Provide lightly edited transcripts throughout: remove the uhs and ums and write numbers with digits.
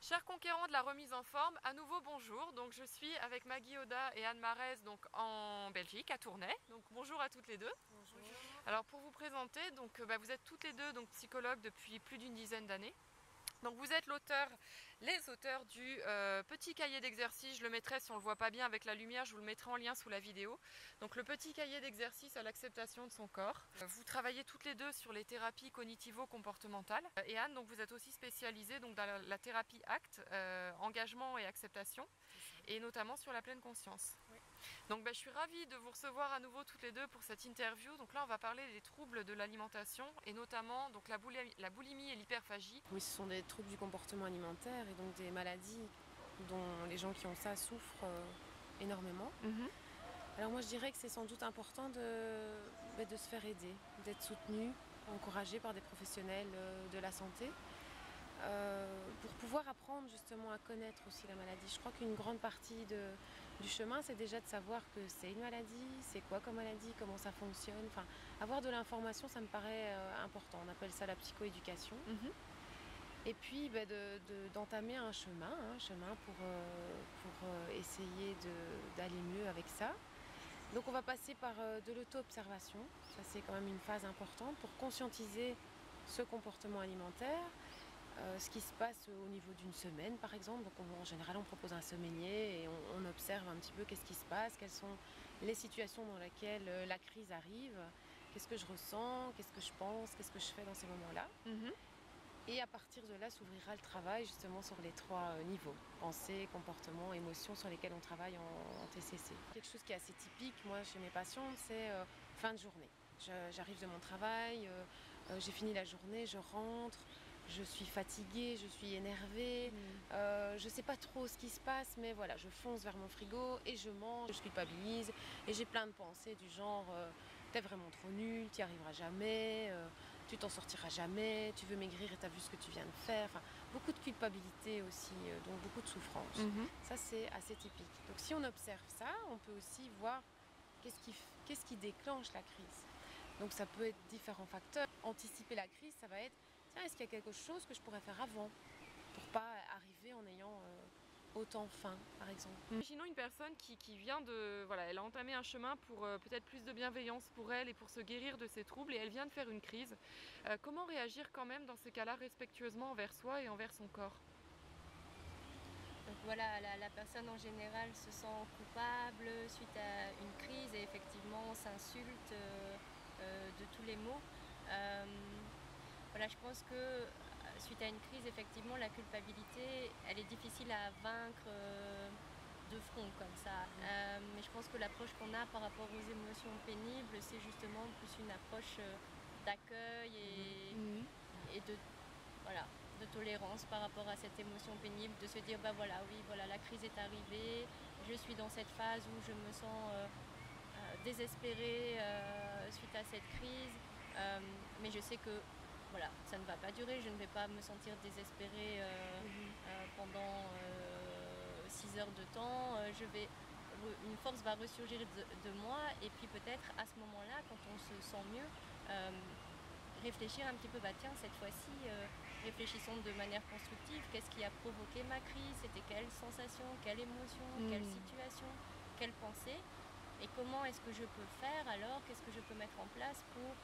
Chers conquérants de la remise en forme, à nouveau bonjour. Donc je suis avec Maggie Oda et Anne Marès donc en Belgique, à Tournai. Donc bonjour à toutes les deux. Bonjour. Alors pour vous présenter, donc vous êtes toutes les deux donc psychologues depuis plus d'une dizaine d'années. Donc vous êtes les auteurs du petit cahier d'exercice, je le mettrai si on ne le voit pas bien avec la lumière, je vous le mettrai en lien sous la vidéo. Donc le petit cahier d'exercice à l'acceptation de son corps. Vous travaillez toutes les deux sur les thérapies cognitivo-comportementales. Et Anne, donc vous êtes aussi spécialisée donc, dans la thérapie ACT, engagement et acceptation, et notamment sur la pleine conscience. Oui. Donc je suis ravie de vous recevoir à nouveau toutes les deux pour cette interview. Donc là on va parler des troubles de l'alimentation et notamment donc, la boulimie et l'hyperphagie. Oui, ce sont des troubles du comportement alimentaire et donc des maladies dont les gens qui ont ça souffrent énormément. Alors moi je dirais que c'est sans doute important de se faire aider, d'être soutenu, encouragé par des professionnels de la santé pour pouvoir apprendre justement à connaître aussi la maladie. Je crois qu'une grande partie du chemin, c'est déjà de savoir que c'est une maladie, c'est quoi comme maladie, comment ça fonctionne. Enfin, avoir de l'information, ça me paraît important. On appelle ça la psychoéducation. Et puis d'entamer un chemin pour essayer d'aller mieux avec ça. Donc on va passer par de l'auto-observation, ça c'est quand même une phase importante pour conscientiser ce comportement alimentaire. Ce qui se passe au niveau d'une semaine par exemple. Donc en général on propose un semainier et on observe un petit peu qu'est-ce qui se passe, quelles sont les situations dans lesquelles la crise arrive, qu'est-ce que je ressens, qu'est-ce que je pense, qu'est-ce que je fais dans ces moments-là. Et à partir de là s'ouvrira le travail justement sur les trois niveaux, pensée, comportement, émotion, sur lesquels on travaille en TCC. Quelque chose qui est assez typique moi chez mes patientes, c'est fin de journée. J'arrive de mon travail, j'ai fini la journée, je rentre, je suis fatiguée, je suis énervée, je ne sais pas trop ce qui se passe, mais voilà, je fonce vers mon frigo et je mange, je culpabilise et j'ai plein de pensées du genre t'es vraiment trop nul, tu n'y arriveras jamais, tu t'en sortiras jamais, tu veux maigrir et t'as vu ce que tu viens de faire. Enfin, beaucoup de culpabilité aussi, donc beaucoup de souffrance. Ça c'est assez typique. Donc si on observe ça, on peut aussi voir qu'est-ce qui déclenche la crise. Donc ça peut être différents facteurs. Anticiper la crise, ça va être, tiens, est-ce qu'il y a quelque chose que je pourrais faire avant pour pas arriver en ayant autant faim, par exemple. Imaginons une personne qui vient de... Voilà, elle a entamé un chemin pour peut-être plus de bienveillance pour elle et pour se guérir de ses troubles et elle vient de faire une crise. Comment réagir quand même dans ces cas-là respectueusement envers soi et envers son corps? Donc voilà, la personne en général se sent coupable suite à une crise et effectivement s'insulte de tous les mots. Voilà, je pense que suite à une crise, effectivement, la culpabilité, elle est difficile à vaincre de front comme ça. Mais je pense que l'approche qu'on a par rapport aux émotions pénibles, c'est justement plus une approche d'accueil et de tolérance par rapport à cette émotion pénible, de se dire, bah voilà, oui, voilà, la crise est arrivée, je suis dans cette phase où je me sens désespérée suite à cette crise, mais je sais que voilà, ça ne va pas durer, je ne vais pas me sentir désespérée pendant 6 heures de temps, une force va ressurgir de moi et puis peut-être à ce moment-là, quand on se sent mieux, réfléchir un petit peu, bah tiens, cette fois-ci, réfléchissons de manière constructive, qu'est-ce qui a provoqué ma crise, c'était quelle sensation, quelle émotion, quelle situation, quelle pensée, et comment est-ce que je peux faire alors, qu'est-ce que je peux mettre en place pour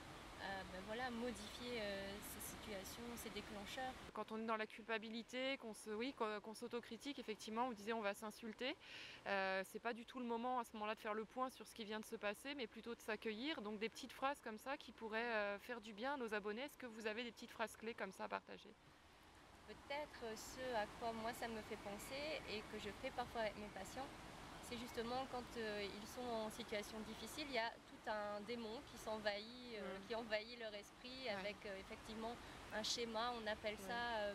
voilà, modifier ces situations, ces déclencheurs. Quand on est dans la culpabilité, qu'on s'autocritique, effectivement, vous disiez on va s'insulter, c'est pas du tout le moment à ce moment-là de faire le point sur ce qui vient de se passer, mais plutôt de s'accueillir. Donc des petites phrases comme ça qui pourraient faire du bien à nos abonnés. Est-ce que vous avez des petites phrases clés comme ça à partager? Peut-être ce à quoi moi ça me fait penser et que je fais parfois avec mes patients, c'est justement quand ils sont en situation difficile, il y a tout un démon qui s'envahit, qui envahit leur esprit avec effectivement un schéma, on appelle ça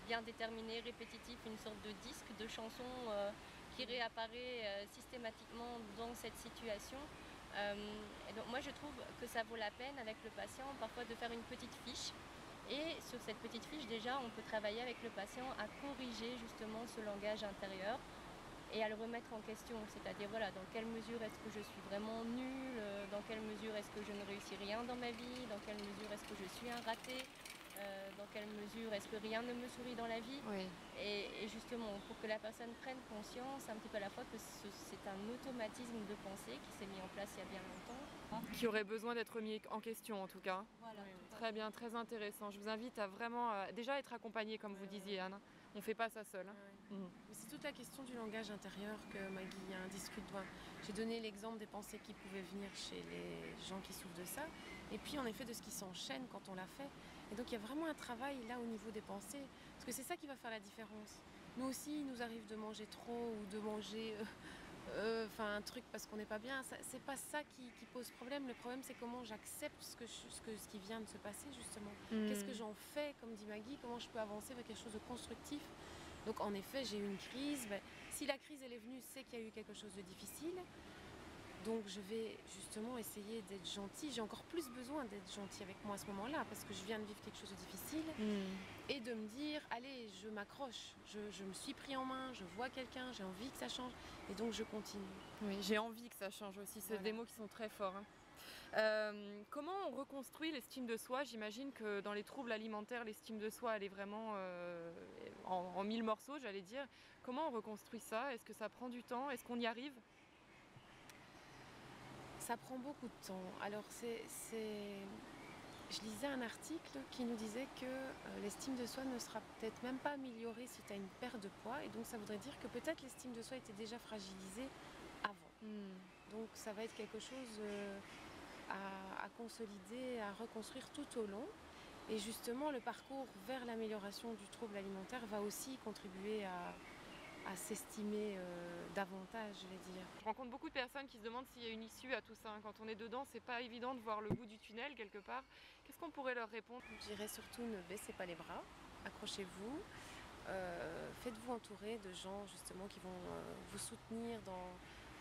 bien déterminé, répétitif, une sorte de disque de chansons qui réapparaît systématiquement dans cette situation. Et donc moi je trouve que ça vaut la peine avec le patient parfois de faire une petite fiche. Et sur cette petite fiche déjà on peut travailler avec le patient à corriger justement ce langage intérieur et à le remettre en question, c'est-à-dire voilà, dans quelle mesure est-ce que je suis vraiment nulle, dans quelle mesure est-ce que je ne réussis rien dans ma vie, dans quelle mesure est-ce que je suis un raté, dans quelle mesure est-ce que rien ne me sourit dans la vie. Oui. Et justement pour que la personne prenne conscience un petit peu à la fois que c'est un automatisme de pensée qui s'est mis en place il y a bien longtemps. Qui aurait besoin d'être mis en question en tout cas. Voilà, Très bien, très intéressant. Je vous invite à vraiment déjà être accompagné comme vous disiez Anne. On ne fait pas ça seul. Mais c'est toute la question du langage intérieur que Maggie discute. J'ai donné l'exemple des pensées qui pouvaient venir chez les gens qui souffrent de ça, et puis en effet de ce qui s'enchaîne quand on l'a fait. Et donc il y a vraiment un travail là au niveau des pensées, parce que c'est ça qui va faire la différence. Nous aussi, il nous arrive de manger trop ou de manger un truc parce qu'on n'est pas bien. C'est pas ça qui pose problème. Le problème, c'est comment j'accepte ce qui vient de se passer justement. Qu'est-ce que j'en fais, comme dit Maggie, comment je peux avancer vers quelque chose de constructif. Donc en effet, j'ai eu une crise. Si la crise elle est venue, c'est qu'il y a eu quelque chose de difficile. Donc je vais justement essayer d'être gentille. J'ai encore plus besoin d'être gentille avec moi à ce moment-là, parce que je viens de vivre quelque chose de difficile. Et de me dire, allez, je m'accroche, je me suis pris en main, je vois quelqu'un, j'ai envie que ça change, et donc je continue. Oui, j'ai envie que ça change aussi, c'est des mots qui sont très forts. Comment on reconstruit l'estime de soi? J'imagine que dans les troubles alimentaires, l'estime de soi, elle est vraiment en mille morceaux, j'allais dire. Comment on reconstruit ça? Est-ce que ça prend du temps? Est-ce qu'on y arrive? Ça prend beaucoup de temps. Alors je lisais un article qui nous disait que l'estime de soi ne sera peut-être même pas améliorée si tu as une perte de poids, et donc ça voudrait dire que peut-être l'estime de soi était déjà fragilisée avant. Donc ça va être quelque chose à consolider, à reconstruire tout au long. Et justement, le parcours vers l'amélioration du trouble alimentaire va aussi contribuer à s'estimer davantage, je vais dire. Je rencontre beaucoup de personnes qui se demandent s'il y a une issue à tout ça. Quand on est dedans, c'est pas évident de voir le bout du tunnel quelque part. Qu'est-ce qu'on pourrait leur répondre? Je dirais surtout ne baissez pas les bras, accrochez-vous, faites-vous entourer de gens justement qui vont vous soutenir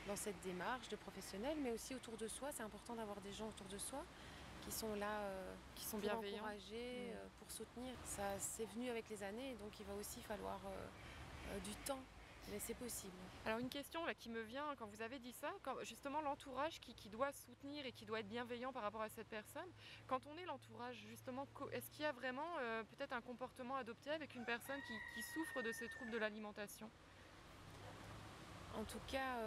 dans cette démarche de professionnels, mais aussi autour de soi. C'est important d'avoir des gens autour de soi qui sont là, qui sont pour bienveillants, encourager, pour soutenir. Ça, c'est venu avec les années, donc il va aussi falloir du temps, mais c'est possible. Alors une question là, qui me vient quand vous avez dit ça, justement l'entourage qui doit soutenir et qui doit être bienveillant par rapport à cette personne, quand on est l'entourage justement, est-ce qu'il y a vraiment peut-être un comportement adopté avec une personne qui souffre de ces troubles de l'alimentation? En tout cas,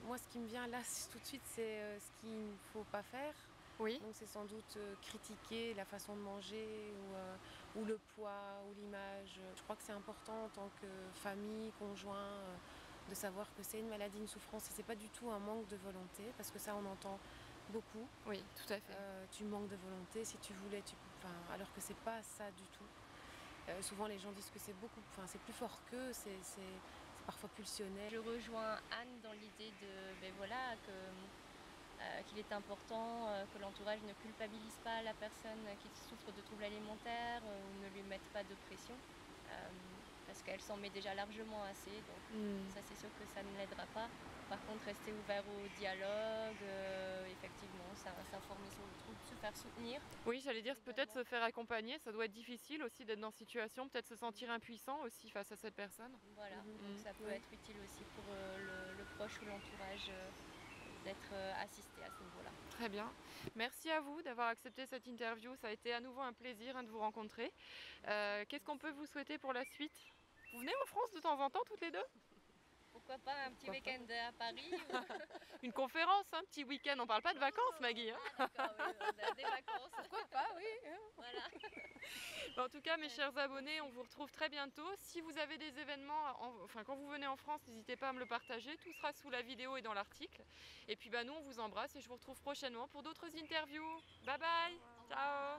moi ce qui me vient là tout de suite, c'est ce qu'il ne faut pas faire. Oui. Donc c'est sans doute critiquer la façon de manger ou le poids ou l'image. Je crois que c'est important en tant que famille, conjoint, de savoir que c'est une maladie, une souffrance, et c'est pas du tout un manque de volonté, parce que ça on entend beaucoup. Oui, tout à fait. Tu manques de volonté, si tu voulais, alors que c'est pas ça du tout. Souvent les gens disent que c'est plus fort qu'eux, c'est parfois pulsionnel. Je rejoins Anne dans l'idée qu'il est important que l'entourage ne culpabilise pas la personne qui souffre de troubles alimentaires ou ne lui mette pas de pression, parce qu'elle s'en met déjà largement assez, donc ça c'est sûr que ça ne l'aidera pas. Par contre, rester ouvert au dialogue, effectivement, s'informer sur le trouble, se faire soutenir. Oui, j'allais dire peut-être se faire accompagner, ça doit être difficile aussi d'être dans cette situation, peut-être se sentir impuissant aussi face à cette personne. Voilà, donc ça peut être utile aussi pour le proche ou l'entourage d'être assisté à ce niveau-là. Très bien. Merci à vous d'avoir accepté cette interview. Ça a été à nouveau un plaisir de vous rencontrer. Qu'est-ce qu'on peut vous souhaiter pour la suite? Vous venez en France de temps en temps, toutes les deux? Pourquoi pas un petit week-end à Paris Une conférence, un petit week-end. On parle pas de vacances, Maggie. Ah, d'accord, oui, on a des vacances. Pourquoi pas, oui. Voilà. En tout cas, mes chers abonnés, on vous retrouve très bientôt. Si vous avez des événements, quand vous venez en France, n'hésitez pas à me le partager. Tout sera sous la vidéo et dans l'article. Et puis nous, on vous embrasse et je vous retrouve prochainement pour d'autres interviews. Bye bye. Ciao.